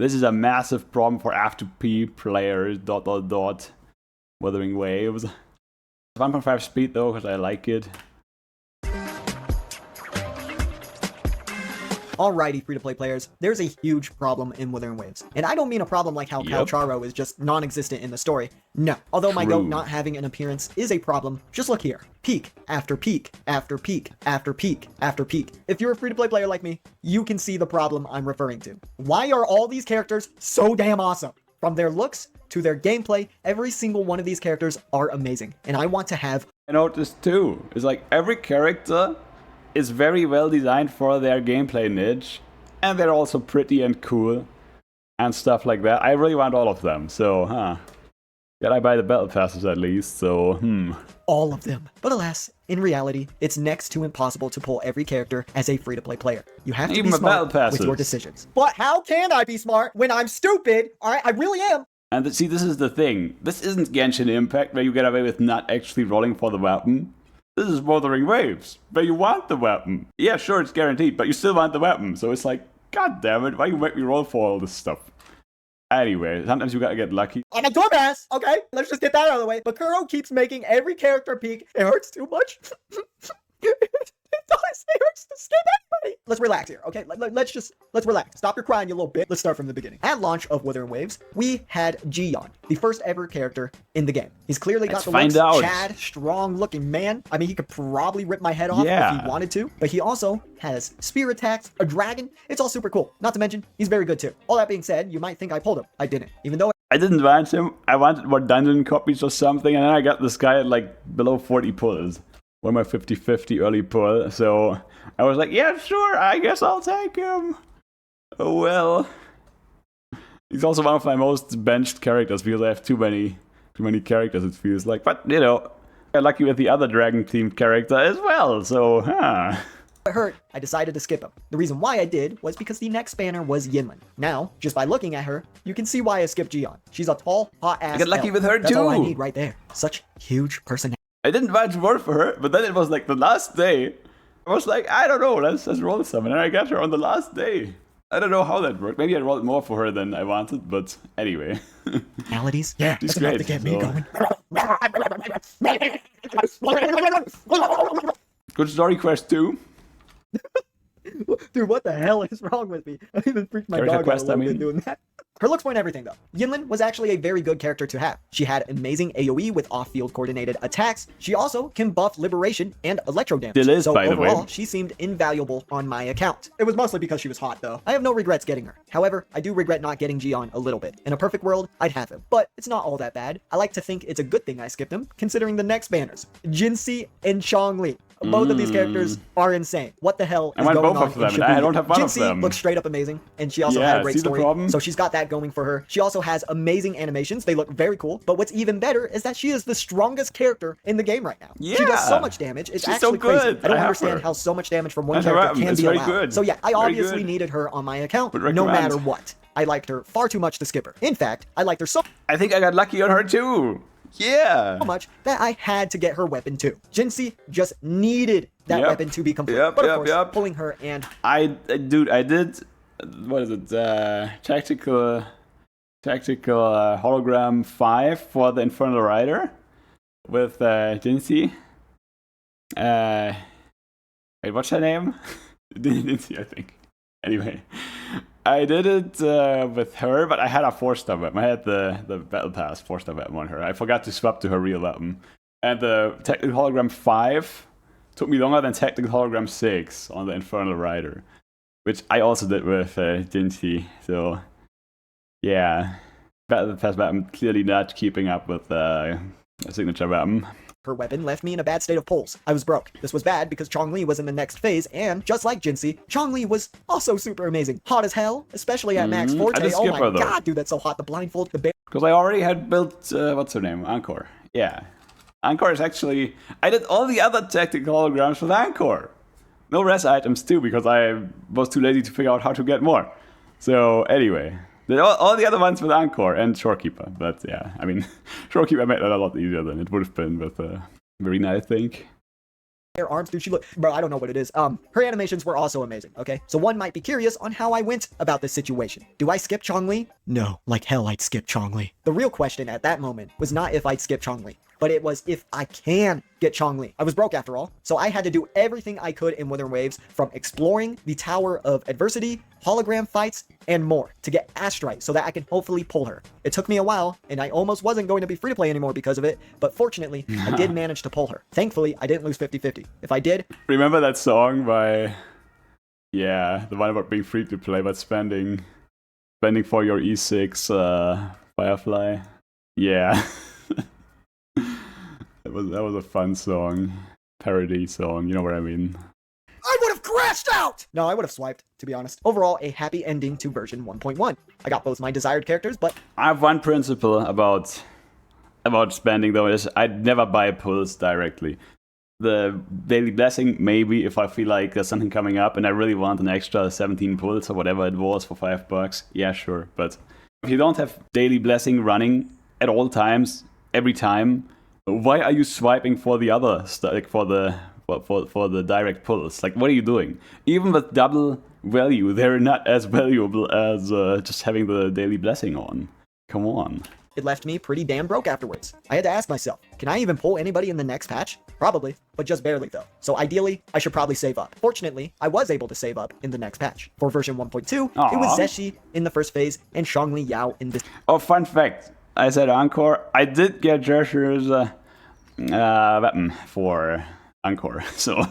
This is a massive problem for F2P players, ... Wuthering Waves. 1.5 speed though, because I like it. Alrighty, free-to-play players, there's a huge problem in Wuthering Waves. And I don't mean a problem like how Kyle Charo is just non-existent in the story. No. Although my goat not having an appearance is a problem, just look here. Peak after peak after peak after peak after peak. If you're a free-to-play player like me, you can see the problem I'm referring to. Why are all these characters so damn awesome? From their looks to their gameplay, every single one of these characters are amazing. And I want to have... I noticed too. It's like every character is very well designed for their gameplay niche, and they're also pretty and cool and stuff like that. I really want all of them, so yeah, I buy the battle passes at least, so all of them. But alas, in reality, it's next to impossible to pull every character as a free-to-play player. You have to be smart with your decisions. But how can I be smart when I'm stupid? Alright, I really am. And see, this is the thing. This isn't Genshin Impact, where you get away with not actually rolling for the weapon. This is Wuthering Waves, where you want the weapon. Yeah, sure, it's guaranteed, but you still want the weapon. So it's like, god damn it, why you make me roll for all this stuff? Anyway, sometimes you gotta get lucky. I'm a dumbass, okay? Let's just get that out of the way. But Kuro keeps making every character peak. It hurts too much. It hurts to skip anybody. Let's relax here, okay? Let's relax. Stop your crying, you little bitch. Let's start from the beginning. At launch of Wuthering Waves, we had Jiyeon, the first ever character in the game. He's clearly got the looks. Chad, strong-looking man. I mean, he could probably rip my head off if he wanted to. But he also has spear attacks, a dragon. It's all super cool. Not to mention, he's very good too. All that being said, you might think I pulled him. I didn't. Even though I didn't want him. I wanted more dungeon copies or something, and then I got this guy at like below 40 pulls. One of my 50-50 early pull, so I was like, yeah, sure, I guess I'll take him. Oh well. He's also one of my most benched characters because I have too many characters, it feels like. But, you know, I got lucky with the other dragon-themed character as well, so, it hurt, I decided to skip him. The reason why I did was because the next banner was Yinlin. Now, just by looking at her, you can see why I skipped Jiyeon. She's a tall, hot-ass I got lucky with her too. That's all I need right there. Such huge personality. I didn't want to roll for her, but then it was like the last day. I was like, I don't know, let's roll some. And I got her on the last day. I don't know how that worked. Maybe I rolled more for her than I wanted, but anyway. Maladies? Yeah, that's enough to get me going. Good story quest too. Dude, what the hell is wrong with me? I even freaked my dog out a little bit doing that. Her looks point everything though. Yinlin was actually a very good character to have. She had amazing AoE with off-field coordinated attacks. She also can buff liberation and electro damage. Still is, so by the way. overall, she seemed invaluable on my account. It was mostly because she was hot though. I have no regrets getting her. However, I do regret not getting Jiyeon a little bit. In a perfect world, I'd have him. But it's not all that bad. I like to think it's a good thing I skipped him, considering the next banners. Jinhsi and Changli. Both of these characters are insane. What the hell is going on in Shibuya? I don't have one of them. Jinhsi looks straight up amazing, and she also had a great story. So she's got that going for her. She also has amazing animations. They look very cool. But what's even better is that she is the strongest character in the game right now. Yeah. She does so much damage. It's actually crazy. I don't understand how so much damage from one character can be allowed. So yeah, I obviously needed her on my account, no matter what. I liked her far too much to skip her. In fact, I liked her so... I think I got lucky on her too. Yeah. So much that I had to get her weapon too. Jinhsi just needed that weapon to be complete. But of course, pulling her and... I did... What is it? Tactical hologram 5 for the Infernal Rider with Jinhsi. Wait, what's her name? Jinhsi, I think. Anyway, I did it with her, but I had a 4-star weapon. I had the Battle Pass 4-star weapon on her. I forgot to swap to her real weapon. And the Tactical Hologram 5 took me longer than Tactical Hologram 6 on the Infernal Rider, which I also did with Jinhsi. So, yeah. Battle Pass weapon clearly not keeping up with the signature weapon. Her weapon left me in a bad state of pulls. I was broke. This was bad because Changli was in the next phase, and just like Jinhsi, Changli was also super amazing. Hot as hell, especially at max forte. Oh my god, dude, that's so hot. The blindfold, the bear. Because I already had built, what's her name? Encore. Yeah. Encore is actually... I did all the other tactical holograms with Encore. No res items too, because I was too lazy to figure out how to get more. So, anyway... All the other ones with Encore and Shorekeeper, but yeah, I mean, Shorekeeper made that a lot easier than it would have been with Marina, I think. her arms, dude, she looked, bro, I don't know what it is. Her animations were also amazing, okay? So one might be curious on how I went about this situation. Do I skip Changli? No, like hell I'd skip Changli. The real question at that moment was not if I'd skip Changli, but it was if I can get Changli. I was broke after all, so I had to do everything I could in Wuthering Waves, from exploring the Tower of Adversity, hologram fights, and more to get Astrite so that I can hopefully pull her. It took me a while, and I almost wasn't going to be free to play anymore because of it, but fortunately, I did manage to pull her. Thankfully, I didn't lose 50-50. If I did... Remember that song by... Yeah, the one about being free to play, but spending for your E6 Firefly? Yeah. That was a fun song. Parody song, you know what I mean. I would have crashed out! No, I would have swiped, to be honest. Overall, a happy ending to version 1.1. I got both my desired characters, but... I have one principle about spending, though, is I'd never buy pulls directly. The Daily Blessing, maybe, if I feel like there's something coming up and I really want an extra 17 pulls or whatever it was for $5, yeah, sure. But if you don't have Daily Blessing running at all times, every time, why are you swiping for the other stuff, like for the direct pulls? Like, what are you doing? Even with double value, they're not as valuable as just having the Daily Blessing on. Come on. It left me pretty damn broke afterwards. I had to ask myself, can I even pull anybody in the next patch? Probably, but just barely though. So ideally, I should probably save up. Fortunately, I was able to save up in the next patch. For version 1.2, it was Zeshi in the first phase and Changli Yao in this. Oh, fun fact. I said Encore. I did get Jersher's weapon for Encore. So,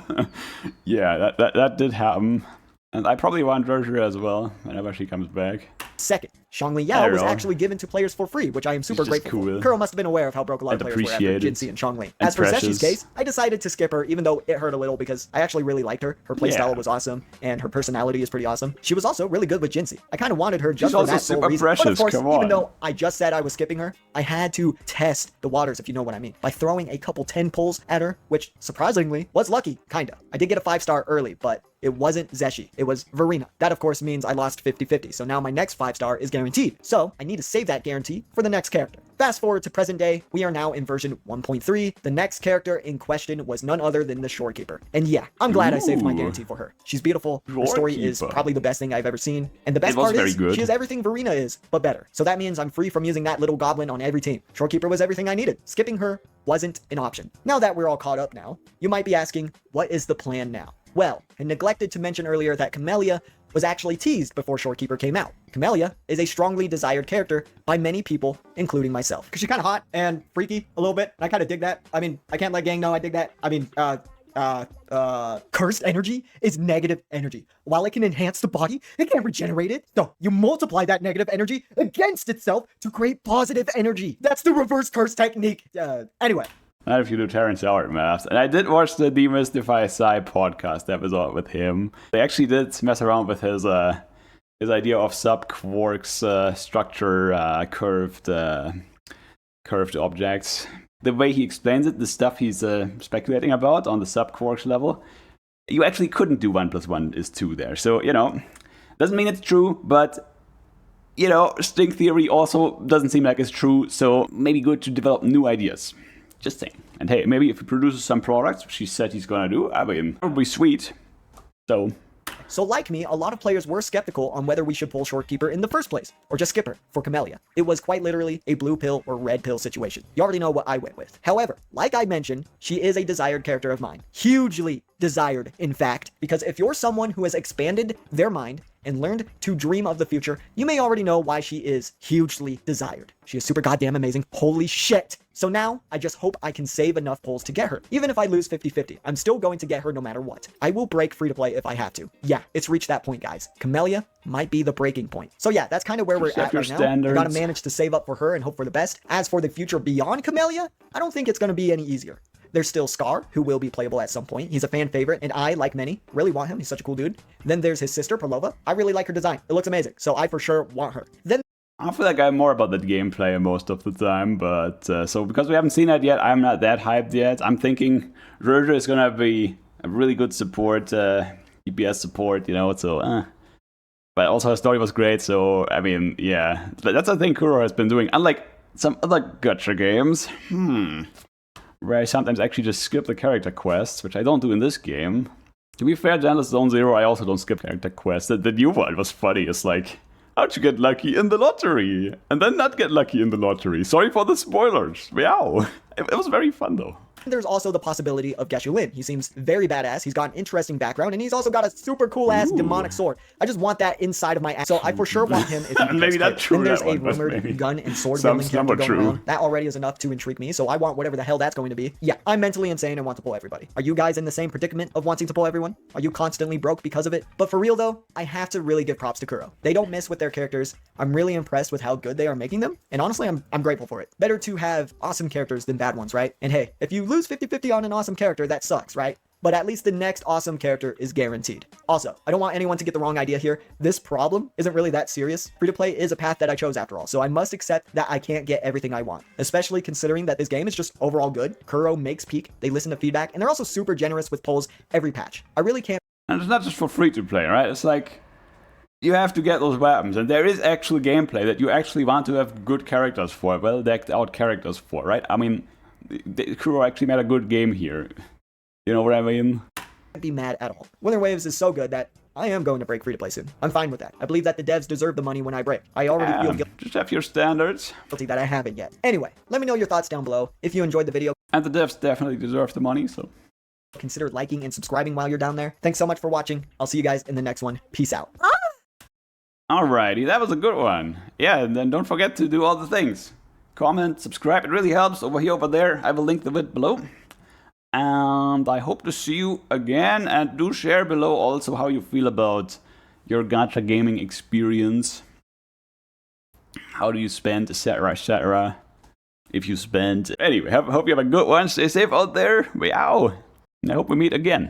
yeah, that did happen. And I probably want Jersher as well, whenever she comes back. Second, Changli Yao was actually given to players for free, which I am super grateful for. Kuro must have been aware of how broke a lot of players were after Jinhsi and Changli. As for Zeshi's case, I decided to skip her, even though it hurt a little because I actually really liked her. Her playstyle was awesome, and her personality is pretty awesome. She was also really good with Jinhsi. I kind of wanted her just for that sole reason. But of course, even though I just said I was skipping her, I had to test the waters, if you know what I mean, by throwing a couple 10 pulls at her, which surprisingly was lucky, kinda. I did get a 5-star early, but it wasn't Zeshi, it was Verena. That of course means I lost 50-50, so now my next 5-star is guaranteed. So I need to save that guarantee for the next character. Fast forward to present day, we are now in version 1.3. The next character in question was none other than the Shorekeeper. And yeah, I'm glad I saved my guarantee for her. She's beautiful, her story is probably the best thing I've ever seen, and the best part is, she is everything Verena is, but better. So that means I'm free from using that little goblin on every team. Shorekeeper was everything I needed. Skipping her wasn't an option. Now that we're all caught up now, you might be asking, what is the plan now? Well, I neglected to mention earlier that Camellya was actually teased before Shorekeeper came out. Camellya is a strongly desired character by many people, including myself. Because she's kind of hot and freaky a little bit, and I kind of dig that. I mean, I can't let gang know I dig that. I mean, cursed energy is negative energy. While it can enhance the body, it can't regenerate it. So you multiply that negative energy against itself to create positive energy. That's the reverse curse technique. Anyway. Not if you do Terrence Howard maths. And I did watch the Demystify Psy podcast episode with him. They actually did mess around with his idea of sub-quarks structure, curved objects. The way he explains it, the stuff he's speculating about on the sub-quarks level, you actually couldn't do 1 + 1 is 2 there. So, doesn't mean it's true, but, string theory also doesn't seem like it's true, so maybe good to develop new ideas. Just saying. And hey, maybe if he produces some products, which he said he's gonna do, I mean, it would be sweet. So like me, a lot of players were skeptical on whether we should pull Shorekeeper in the first place, or just skip her for Camellya. It was quite literally a blue pill or red pill situation. You already know what I went with. However, like I mentioned, she is a desired character of mine. Hugely desired, in fact, because if you're someone who has expanded their mind and learned to dream of the future, you may already know why she is hugely desired. She is super goddamn amazing. Holy shit. So now, I just hope I can save enough pulls to get her. Even if I lose 50-50, I'm still going to get her no matter what. I will break free-to-play if I have to. Yeah, it's reached that point, guys. Camellya might be the breaking point. So yeah, that's kind of where we're at right now. I gotta manage to save up for her and hope for the best. As for the future beyond Camellya, I don't think it's gonna be any easier. There's still Scar, who will be playable at some point. He's a fan favorite, and I, like many, really want him. He's such a cool dude. Then there's his sister, Perlova. I really like her design. It looks amazing, so I for sure want her. Then I feel like I'm more about the gameplay most of the time, but so because we haven't seen it yet, I'm not that hyped yet. I'm thinking Roger is gonna be a really good support, DPS support, so but also her story was great, so I mean, yeah. But that's the thing Kuro has been doing. Unlike some other gacha games, where I sometimes actually just skip the character quests, which I don't do in this game. To be fair, Gentless Zone Zero, I also don't skip character quests. The new one was funny. It's like, how'd you get lucky in the lottery? And then not get lucky in the lottery. Sorry for the spoilers. Meow. It was very fun, though. There's also the possibility of Geshu Lin. He seems very badass. He's got an interesting background, and he's also got a super cool-ass demonic sword. I just want that inside of my ass. So I for sure want him if he maybe that's true. Then there's a rumored gun and sword building character going around. That already is enough to intrigue me, so I want whatever the hell that's going to be. Yeah, I'm mentally insane and want to pull everybody. Are you guys in the same predicament of wanting to pull everyone? Are you constantly broke because of it? But for real though, I have to really give props to Kuro. They don't miss with their characters. I'm really impressed with how good they are making them, and honestly, I'm grateful for it. Better to have awesome characters than bad ones, right? And hey, if you lose 50-50 on an awesome character, that sucks, right? But at least the next awesome character is guaranteed. Also, I don't want anyone to get the wrong idea here. This problem isn't really that serious. Free-to-play is a path that I chose after all, so I must accept that I can't get everything I want, especially considering that this game is just overall good. Kuro makes peak, they listen to feedback, and they're also super generous with polls every patch. I really can't. And it's not just for free-to-play, right? It's like, you have to get those weapons, and there is actual gameplay that you actually want to have good characters for, well-decked out characters for, right? I mean, Kuro actually made a good game here. You know what I mean? Be mad at all. Wuthering Waves is so good that I am going to break free to play soon. I'm fine with that. I believe that the devs deserve the money when I break. I already feel guilty. Just have your standards. That I haven't yet. Anyway, let me know your thoughts down below. If you enjoyed the video, and the devs definitely deserve the money, so consider liking and subscribing while you're down there. Thanks so much for watching. I'll see you guys in the next one. Peace out. Alrighty, that was a good one. Yeah, and then don't forget to do all the things. Comment, subscribe, it really helps over here, over there. I will link the vid below. And I hope to see you again, and do share below also how you feel about your gacha gaming experience. How do you spend, etc, etc. If you spend. Anyway, hope you have a good one. Stay safe out there. Meow. And I hope we meet again.